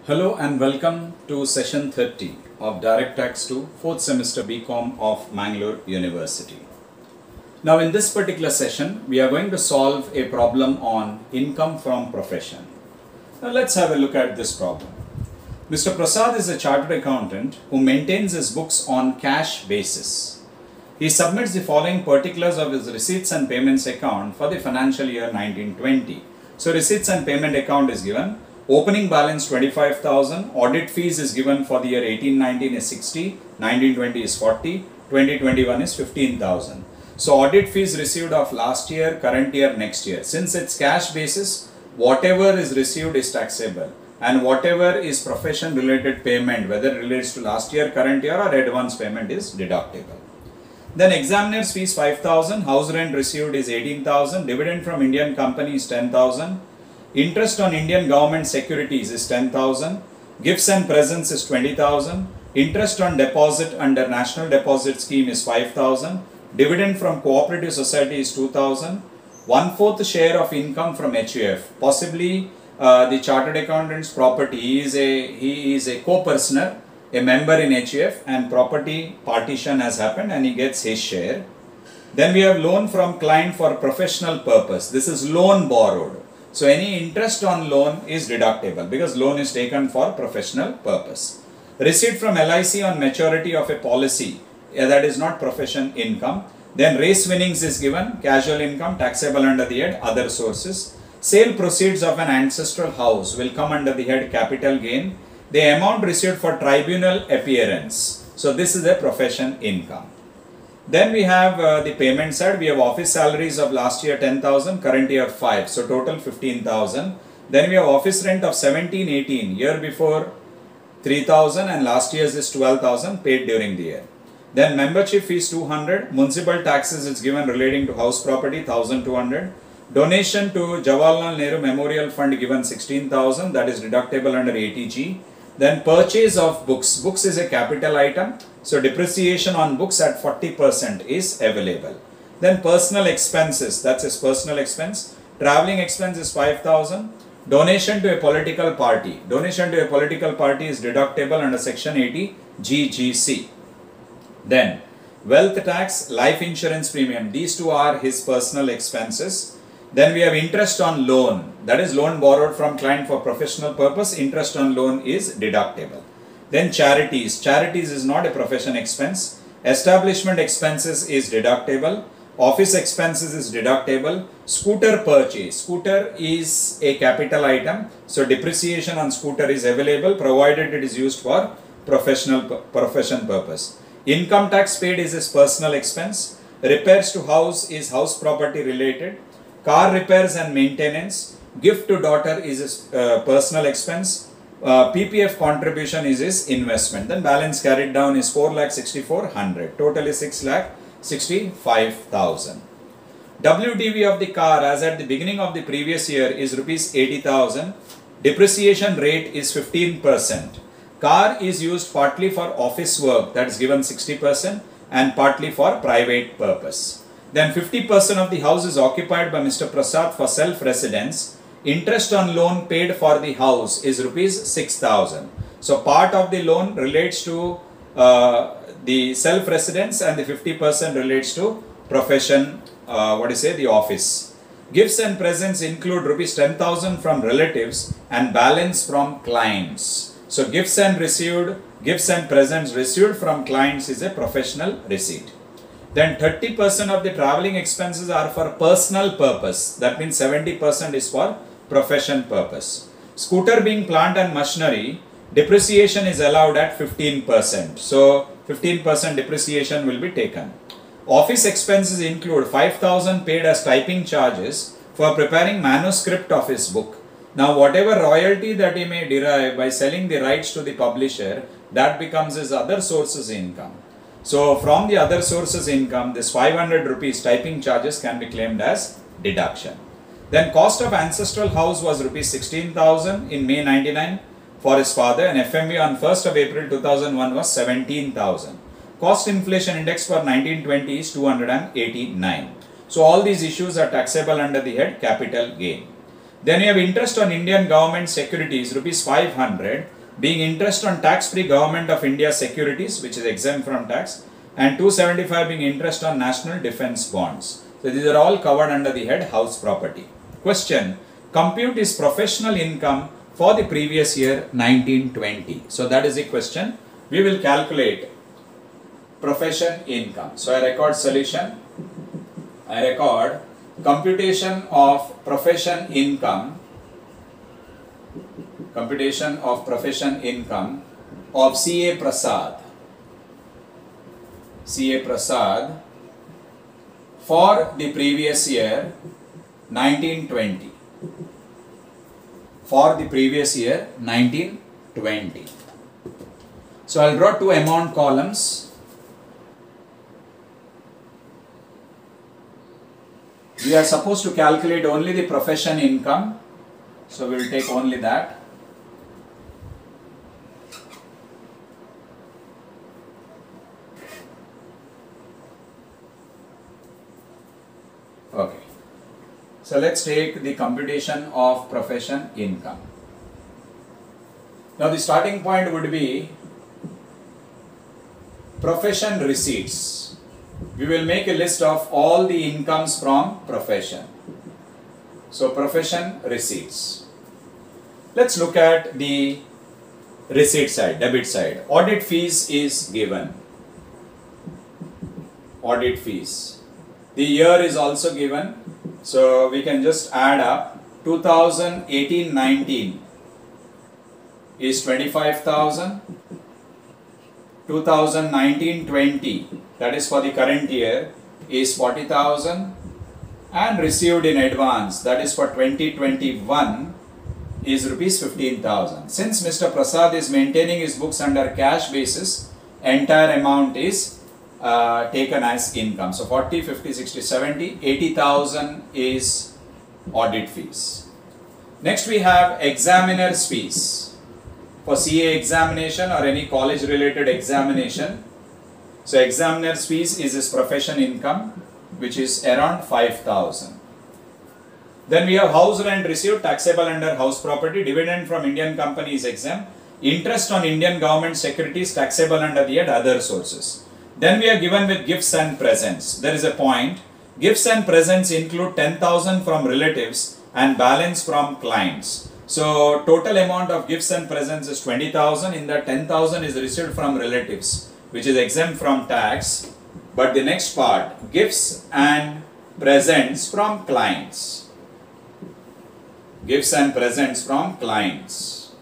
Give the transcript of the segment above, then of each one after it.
Hello and welcome to session 30 of Direct Tax 2 4th semester BCom of Mangalore University. Now in this particular session we are going to solve a problem on income from profession. Now let's have a look at this problem. Mr. Prasad is a chartered accountant who maintains his books on cash basis. He submits the following particulars of his receipts and payments account for the financial year 1920. So receipts and payment account is given. Opening balance 25,000, audit fees is given for the year 1819 is 60, 1920 is 40, 2021 is 15,000. So audit fees received of last year, current year, next year. Since it's cash basis, whatever is received is taxable and whatever is profession related payment, whether it relates to last year, current year or advance payment is deductible. Then examiner's fees 5,000, house rent received is 18,000, dividend from Indian company is 10,000. Interest on Indian government securities is 10,000, gifts and presents is 20,000, interest on deposit under National Deposit Scheme is 5,000, dividend from cooperative society is 2,000, 1/4 share of income from HUF, possibly the chartered accountant's property, he is a co-personer, a member in HUF, and property partition has happened and he gets his share. Then we have loan from client for professional purpose. This is loan borrowed. So any interest on loan is deductible because loan is taken for professional purpose. Receipt from LIC on maturity of a policy, that is not profession income. Then race winnings is given, casual income taxable under the head other sources. Sale proceeds of an ancestral house will come under the head capital gain. The amount received for tribunal appearance. So this is a profession income. Then we have the payment side. We have office salaries of last year 10,000, current year 5. So total 15,000. Then we have office rent of 17-18, year before 3,000 and last year's is 12,000 paid during the year. Then membership fees 200, municipal taxes is given relating to house property 1,200. Donation to Jawaharlal Nehru Memorial Fund given 16,000, that is deductible under ATG. Then purchase of books. Books is a capital item. So depreciation on books at 40% is available. Then personal expenses, that's his personal expense. Traveling expense is 5,000. Donation to a political party. Donation to a political party is deductible under section 80 GGC. Then wealth tax, life insurance premium. These two are his personal expenses. Then we have interest on loan. That is loan borrowed from client for professional purpose. Interest on loan is deductible. Then charities. Charities is not a profession expense. Establishment expenses is deductible. Office expenses is deductible. Scooter purchase. Scooter is a capital item. So depreciation on scooter is available provided it is used for profession purpose. Income tax paid is his personal expense. Repairs to house is house property related. Car repairs and maintenance. Gift to daughter is his personal expense. PPF contribution is his investment. Then balance carried down is 4,64,100. Total is 6,65,000. WDV of the car as at the beginning of the previous year is rupees 80,000. Depreciation rate is 15%. Car is used partly for office work, that is given 60%, and partly for private purpose. Then 50% of the house is occupied by Mr. Prasad for self-residence. Interest on loan paid for the house is rupees 6,000. So part of the loan relates to the self-residence and the 50% relates to profession, the office. Gifts and presents include rupees 10,000 from relatives and balance from clients. So gifts and presents received from clients is a professional receipt. Then 30% of the traveling expenses are for personal purpose. That means 70% is for profession purpose. Scooter being plant and machinery, depreciation is allowed at 15%. So 15% depreciation will be taken. Office expenses include 5,000 paid as typing charges for preparing manuscript of his book. Now whatever royalty that he may derive by selling the rights to the publisher, that becomes his other sources income. So from the other sources income, this 500 rupees typing charges can be claimed as deduction. Then cost of ancestral house was rupees 16,000 in May 99 for his father, and FMV on 1st of April 2001 was 17,000. Cost inflation index for 1920 is 289. So all these issues are taxable under the head capital gain. Then you have interest on Indian government securities, rupees 500, being interest on tax-free government of India securities, which is exempt from tax, and 275 being interest on national defense bonds. So these are all covered under the head house property. Question: compute is professional income for the previous year 1920. So that is the question. We will calculate profession income. So I record solution. I record computation of profession income. Computation of profession income of C.A. Prasad. C.A. Prasad for the previous year 1920. For the previous year 1920. So I'll draw two amount columns. We are supposed to calculate only the profession income. So we will take only that. Okay. So let's take the computation of profession income. Now the starting point would be profession receipts. We will make a list of all the incomes from profession. So profession receipts. Let's look at the receipt side, debit side. Audit fees is given. Audit fees. The year is also given. So we can just add up. 2018-19 is 25,000. 2019-20, that is for the current year, is 40,000, and received in advance, that is for 2021, is rupees 15,000. Since Mr. Prasad is maintaining his books under cash basis, entire amount is taken as income. So 40, 50, 60, 70, 80,000 is audit fees. Next we have examiner's fees. For CA examination or any college related examination. So examiner's fees is his profession income, which is around 5,000. Then we have house rent received, taxable under house property. Dividend from Indian company is exempt. Interest on Indian government securities taxable under the other sources. Then we are given with gifts and presents. There is a point. Gifts and presents include 10,000 from relatives and balance from clients. So total amount of gifts and presents is 20,000. In that 10,000 is received from relatives, which is exempt from tax. But the next part, gifts and presents from clients. Gifts and presents from clients.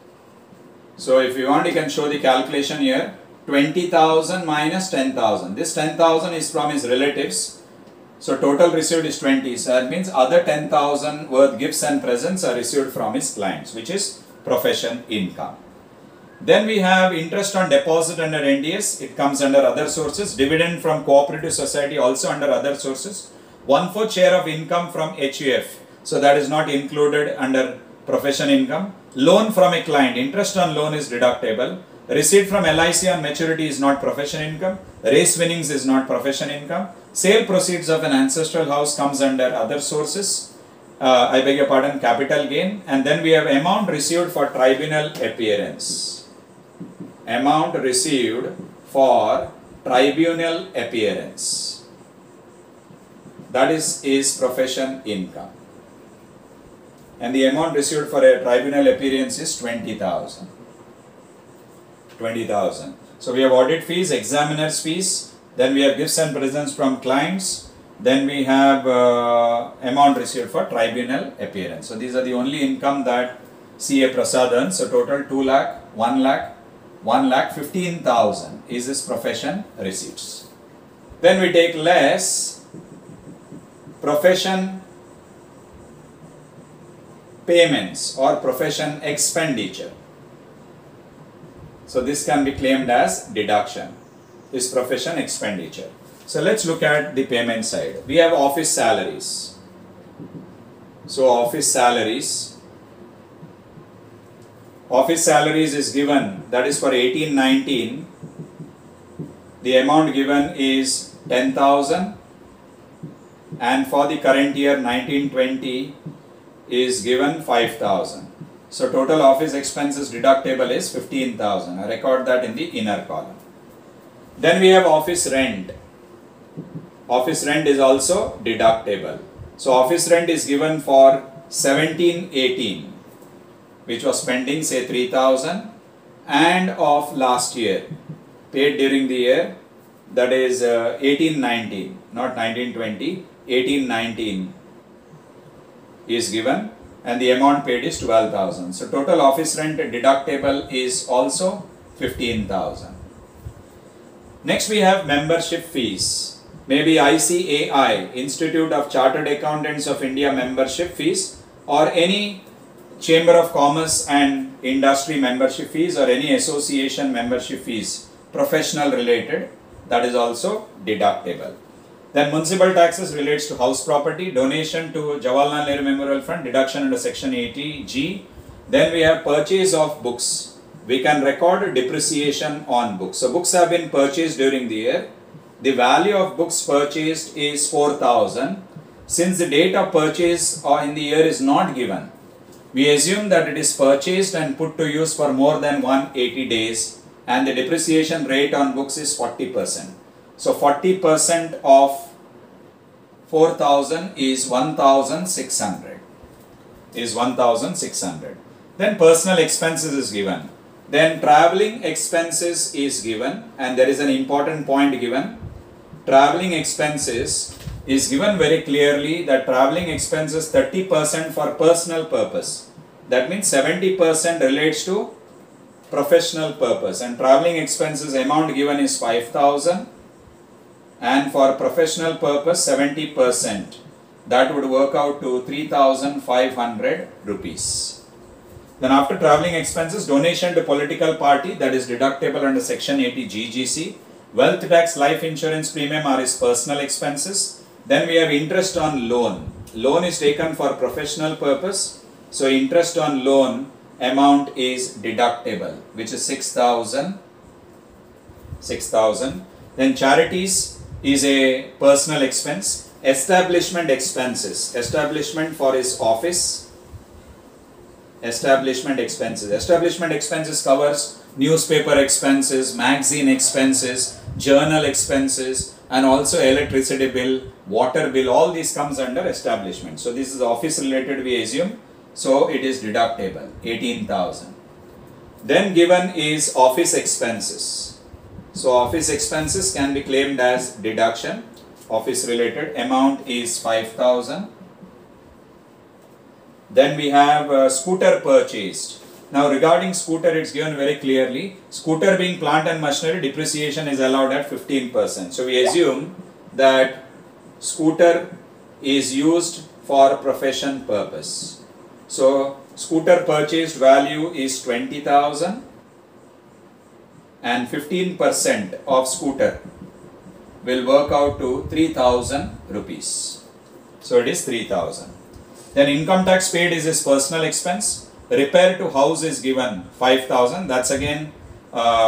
So if you want, you can show the calculation here. 20,000 minus 10,000. This 10,000 is from his relatives. So total received is 20. So that means other 10,000 worth gifts and presents are received from his clients, which is profession income. Then we have interest on deposit under NDS. It comes under other sources. Dividend from cooperative society also under other sources. 1/4 share of income from HUF. So that is not included under profession income. Loan from a client. Interest on loan is deductible. Receipt from LIC on maturity is not profession income. Race winnings is not profession income. Sale proceeds of an ancestral house comes under other sources. I beg your pardon, capital gain. And then we have amount received for tribunal appearance. Amount received for tribunal appearance. That is profession income. And the amount received for a tribunal appearance is 20,000. 20,000. So we have audit fees, examiner's fees, then we have gifts and presents from clients, then we have amount received for tribunal appearance. So these are the only income that C.A. Prasad earns. So total 2 lakh, 1 lakh, 1 lakh 15,000 is his profession receipts. Then we take less profession payments or profession expenditure. So this can be claimed as deduction, is profession expenditure. So let's look at the payment side. We have office salaries. So office salaries. Office salaries is given, that is for 18-19. The amount given is 10,000. And for the current year 19-20, is given 5,000. So total office expenses deductible is 15,000. I record that in the inner column. Then we have office rent. Office rent is also deductible. So office rent is given for 17-18, which was spending say 3,000, and of last year, paid during the year, that is 18-19, not 19-20, 18-19 is given, and the amount paid is 12,000. So total office rent deductible is also 15,000. Next we have membership fees. Maybe ICAI, Institute of Chartered Accountants of India membership fees, or any Chamber of Commerce and Industry membership fees, or any association membership fees, professional related, that is also deductible. Then municipal taxes relates to house property, donation to Jawaharlal Nehru Memorial Fund, deduction under section 80G. Then we have purchase of books. We can record depreciation on books. So books have been purchased during the year. The value of books purchased is 4,000. Since the date of purchase in the year is not given, we assume that it is purchased and put to use for more than 180 days, and the depreciation rate on books is 40%. So 40% of 4,000 is 1,600. Then personal expenses is given. Then traveling expenses is given, and there is an important point given. Traveling expenses is given very clearly that traveling expenses 30% for personal purpose. That means 70% relates to professional purpose, and traveling expenses amount given is 5,000, and for professional purpose 70%. That would work out to 3,500 rupees. Then after traveling expenses, donation to political party, that is deductible under section 80 GGC. Wealth tax, life insurance premium are his personal expenses. Then we have interest on loan. Loan is taken for professional purpose. So interest on loan amount is deductible, which is 6,000. Then charities is a personal expense. Establishment expenses. Establishment for his office. Establishment expenses covers newspaper expenses, magazine expenses, journal expenses, and also electricity bill, water bill. All these comes under establishment. So this is office related, we assume. So it is deductible, 18,000. Then given is office expenses. So office expenses can be claimed as deduction. Office related amount is 5,000. Then we have scooter purchased. Now regarding scooter, it's given very clearly. Scooter being plant and machinery, depreciation is allowed at 15%. So we assume that scooter is used for profession purpose. So scooter purchased value is 20,000, and 15% of scooter will work out to 3,000 rupees. So it is 3,000. Then income tax paid is his personal expense. Repair to house is given 5,000. That's again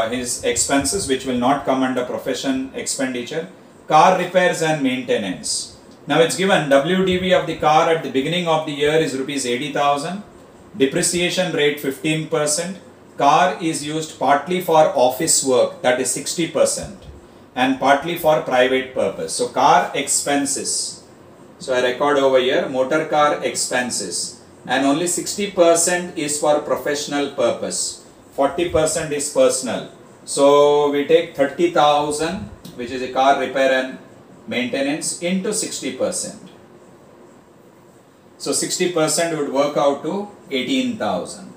his expenses, which will not come under profession expenditure. Car repairs and maintenance. Now it's given WDV of the car at the beginning of the year is rupees 80,000. Depreciation rate 15%. Car is used partly for office work, that is 60%, and partly for private purpose. So car expenses. So I record over here motor car expenses, and only 60% is for professional purpose. 40% is personal. So we take 30,000, which is a car repair and maintenance, into 60%. So 60% would work out to 18,000.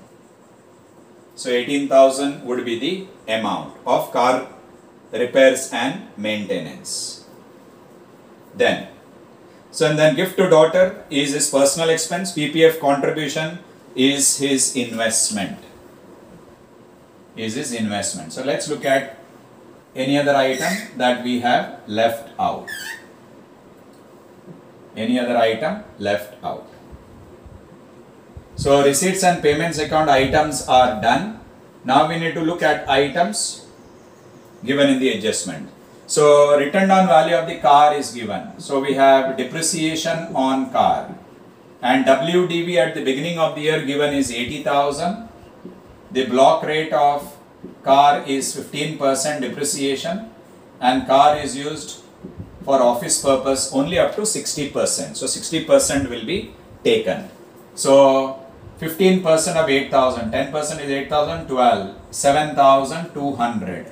So 18,000 would be the amount of car repairs and maintenance. Then gift to daughter is his personal expense. PPF contribution is his investment. So let's look at any other item that we have left out. So receipts and payments account items are done. Now we need to look at items given in the adjustment. So written down value of the car is given. So we have depreciation on car and WDV at the beginning of the year given is 80,000. The block rate of car is 15% depreciation, and car is used for office purpose only up to 60%. So 60% will be taken. So 15% of 8,000, 10% is 8,000, 12, 7,200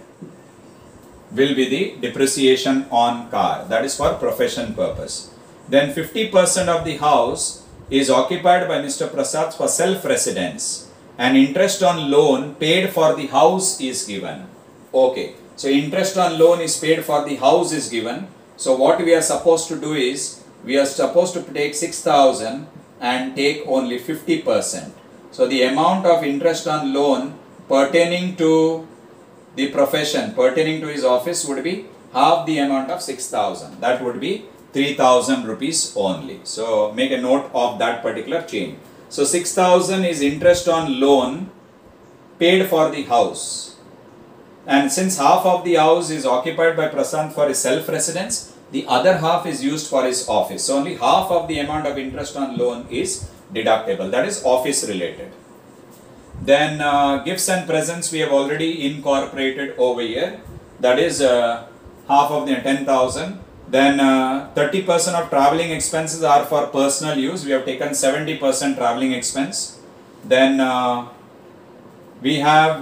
will be the depreciation on car. That is for profession purpose. Then 50% of the house is occupied by Mr. Prasad for self-residence, and interest on loan paid for the house is given. Okay, so interest on loan is paid for the house is given. So what we are supposed to do is, we are supposed to take 6,000 and take only 50%. So the amount of interest on loan pertaining to the profession, pertaining to his office, would be half the amount of 6,000. That would be 3,000 rupees only. So make a note of that particular change. So 6,000 is interest on loan paid for the house. And since half of the house is occupied by Prasad for his self-residence, the other half is used for his office. So only half of the amount of interest on loan is deductible. That is office related. Then gifts and presents we have already incorporated over here. That is half of the 10,000. Then 30% of traveling expenses are for personal use. We have taken 70% traveling expense. Then we have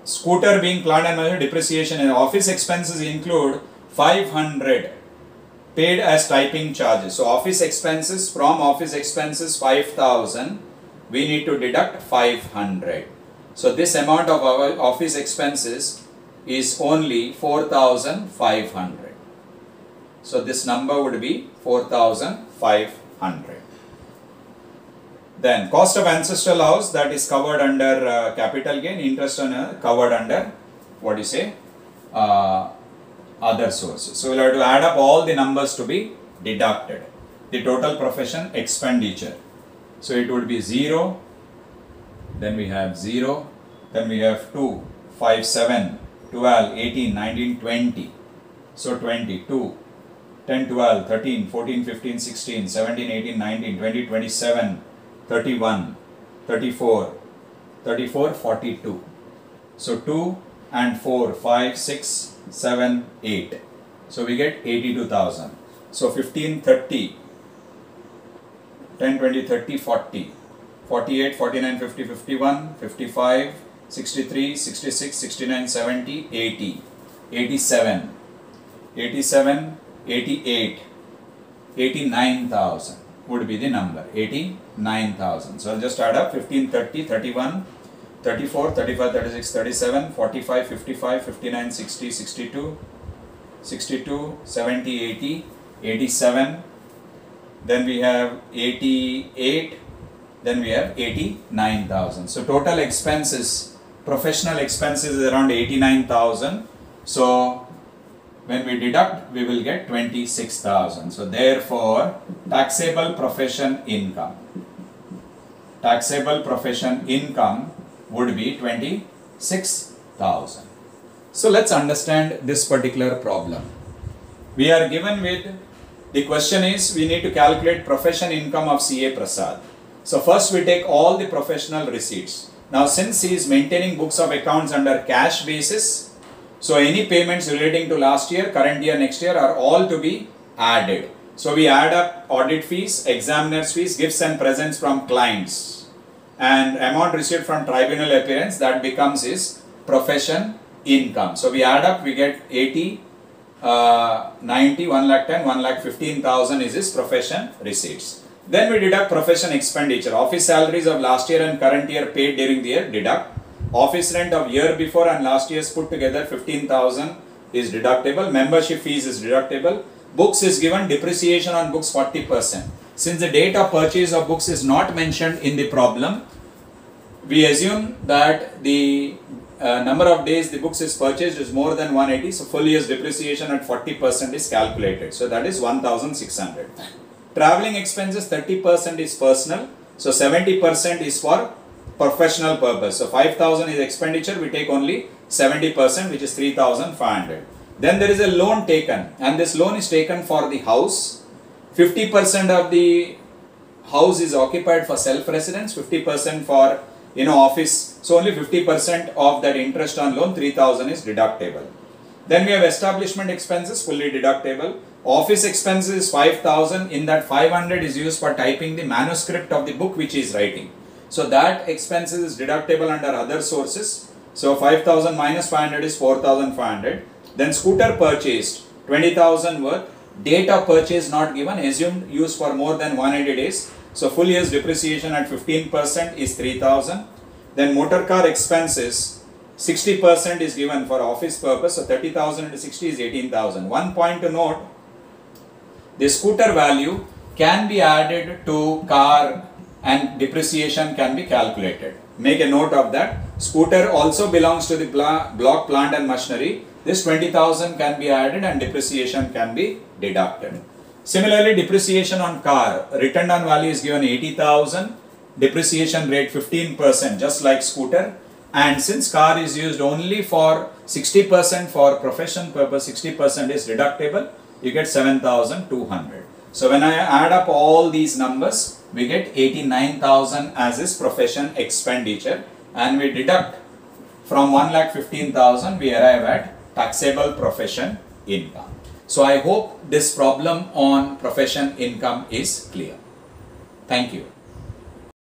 scooter being plant and machinery depreciation, and office expenses include 500 paid as typing charges. So office expenses, from office expenses 5,000, we need to deduct 500. So this amount of our office expenses is only 4,500. So this number would be 4,500. Then cost of ancestral house, that is covered under capital gain. Interest on covered under, what do you say, other sources. So we'll have to add up all the numbers to be deducted. The total profession expenditure. So it would be 0, then we have 0, then we have 2, 5, 7, 12, 18, 19, 20. So 22, 10, 12, 13, 14, 15, 16, 17, 18, 19, 20, 27, 31, 34, 34, 42. So 2 and 4, 5, 6, 7, 8. So we get 82,000. So 15, 30, 10, 20, 30, 40, 48, 49, 50, 51, 55, 63, 66, 69, 70, 80, 87, 87, 88, 89,000 would be the number, 89,000. So I'll just add up 15, 30, 31, 34, 35, 36, 37, 45, 55, 59, 60, 62, 62, 70, 80, 87, then we have 88, then we have 89,000. So total expenses, professional expenses is around 89,000. So when we deduct, we will get 26,000. So therefore, taxable profession income would be 26,000. So let's understand this particular problem. We are given with, the question is, we need to calculate profession income of C.A. Prasad. So first we take all the professional receipts. Now since he is maintaining books of accounts under cash basis, so any payments relating to last year, current year, next year are all to be added. So we add up audit fees, examiner's fees, gifts and presents from clients, and amount received from tribunal appearance, that becomes his profession income. So we add up, we get 80, 90, 1,10,000, 1,15,000 is his profession receipts. Then we deduct profession expenditure. Office salaries of last year and current year paid during the year, deduct. Office rent of year before and last year's put together, 15,000 is deductible. Membership fees is deductible. Books is given, depreciation on books 40%. Since the date of purchase of books is not mentioned in the problem, we assume that the number of days the books is purchased is more than 180. So full year's depreciation at 40% is calculated. So that is 1,600. Traveling expenses 30% is personal. So 70% is for professional purpose. So 5,000 is expenditure. We take only 70%, which is 3,500. Then there is a loan taken, and this loan is taken for the house. 50% of the house is occupied for self-residence, 50% for office. So only 50% of that interest on loan, 3,000 is deductible. Then we have establishment expenses, fully deductible. Office expenses is 5,000. In that 500 is used for typing the manuscript of the book which he is writing. So that expenses is deductible under other sources. So 5,000 minus 500 is 4,500. Then scooter purchased, 20,000 worth. Date of purchase not given, assumed use for more than 180 days. So full year's depreciation at 15% is 3,000. Then motor car expenses, 60% is given for office purpose. So 30,000 into 60 is 18,000. One point to note, the scooter value can be added to car and depreciation can be calculated. Make a note of that. Scooter also belongs to the block, plant and machinery. This 20,000 can be added and depreciation can be deducted. Similarly, depreciation on car, return on value is given 80,000, depreciation rate 15%, just like scooter. And since car is used only for 60% for profession purpose, 60% is deductible, you get 7,200. So when I add up all these numbers, we get 89,000 as his profession expenditure, and we deduct from 1,15,000, we arrive at taxable profession income. So I hope this problem on profession income is clear. Thank you.